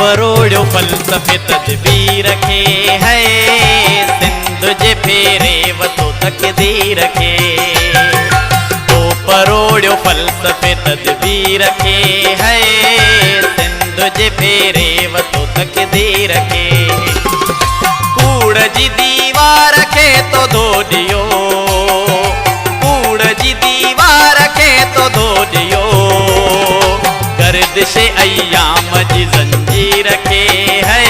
परोड़ो फलसफे तदबीर खे है सिंध जे फेरे वतो तकदीर खे। तो परोड़ो फलसफे तदबीर खे है सिंध जे फेरे वतो तकदीर खे। कूड़ जी दीवार खे तो धो दियो, कूड़ जी दीवार खे तो धो दियो, गर्दिश अय्याम जी जंजीर खे है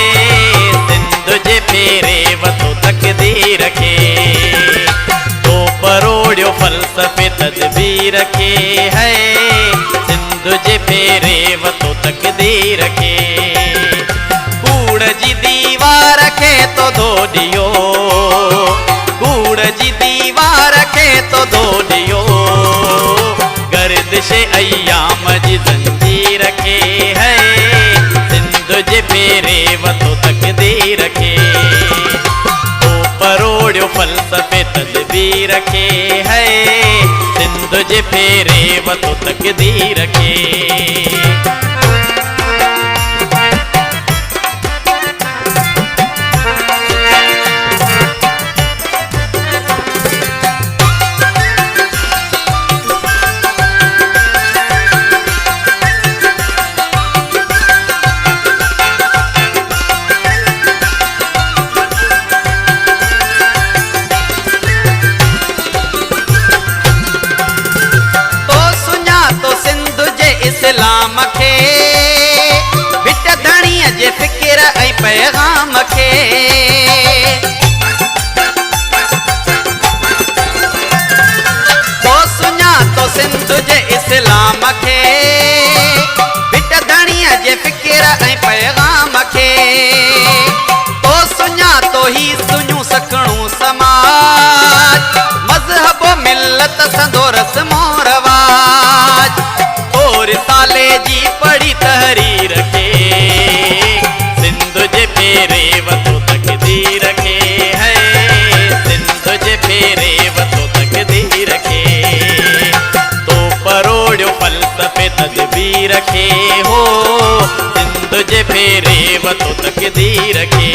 सिंध जे फेरे वतो तकदीर खे। तो परोड़ो फलसफे तदबीर खे है सिंध जे फेरे वतो तकदीर खे। कूड़ जी दीवार खे तो धो दियो, कूड़ जी दीवार खे तो धो दियो, गर्दिश अय्याम जी जंजीर खे है सिंध जे फेरे वतो तकदीर खे। तो परोड़ो फलसफे तदबीर खे है सिंध जे फेरे वतो तकदीर खे। इस्लाम खे बिट धणीअ जे फ़िक्र ऐं पैगाम खे। तो सुञातो सिंध जे इस्लाम खे बिट धणीअ जे फ़िक्र ऐं पैगाम खे। तो सुञातो ही सुञूं सखणूं समाज, मज़हब मिलत संदो रस्मो रवाज। रिसाले जी पढ़ी तहरीर खे सिंध जे फेरे वतो तकदीर खे है सिंध जे फेरे वतो तकदीर खे। तो परोड़ो फलसफे तदबीर खे हो सिंध जे फेरे वतो तकदीर खे।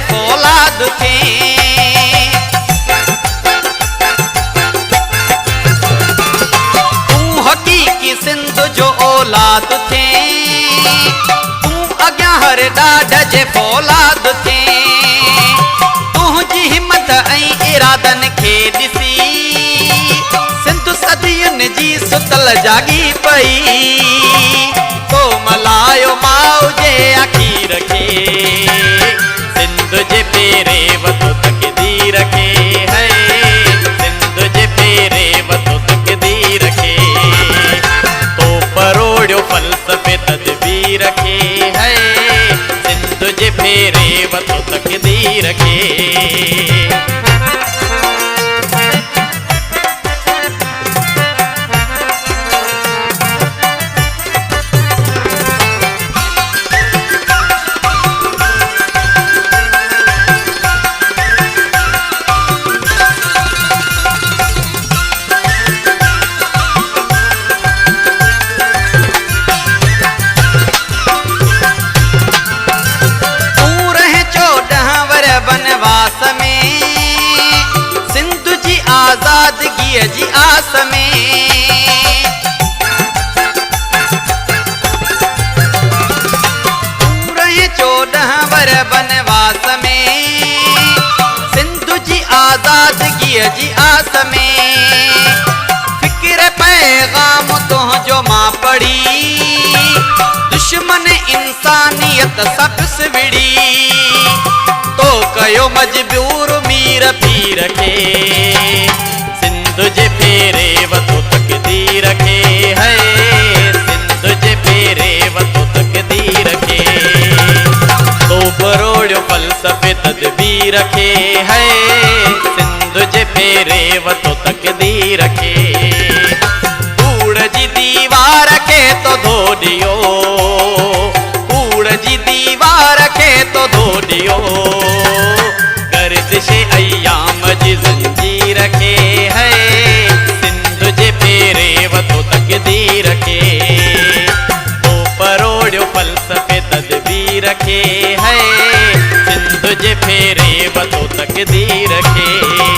फौलाद थे तू हकीकी सिंध जो औलाद थे, तू अग्यां हर ॾाढ जे फौलाद थे। तुंहिंजी हिम्मत ऐं इरादनि खे ॾिसी सिंध सदियुनि जी सुतल जागी पई। तो मलायो माउ जे आखीर खे सिंध जे फेरे वतो तकदीर खे है सिंध जे फेरे वतो तकदीर खे। तो परोड़ो फलसफे तदबीर खे है सिंध जे फेरे वतो तकदीर खे। आज़ादगी जी आस में तू रहे 14 वर बनवास में सिंध जी आज़ादगी जी आस में। फ़िक्र पैगाम तुंहिंजो मां पढ़ी दुश्मन इंसानियत सफ़्स विड़ी। तो कयो मजबूर मीर पीर खे सिंध जे फेरे वतो तकदीर खे है रखे है सिंधु जे फेरे वतो तकदीर खे कूड़ जी दीवार खे तो धोडियो कूड़ जी दीवार खे तो धोडियो गर्दिश अयाम जी जंजीर खे है सिंधु जे फेरे वतो तकदीर खे ओ परोड़ियो फलसफे तदबीर खे है सिंधु जे फेरे वतो तकदीर खे।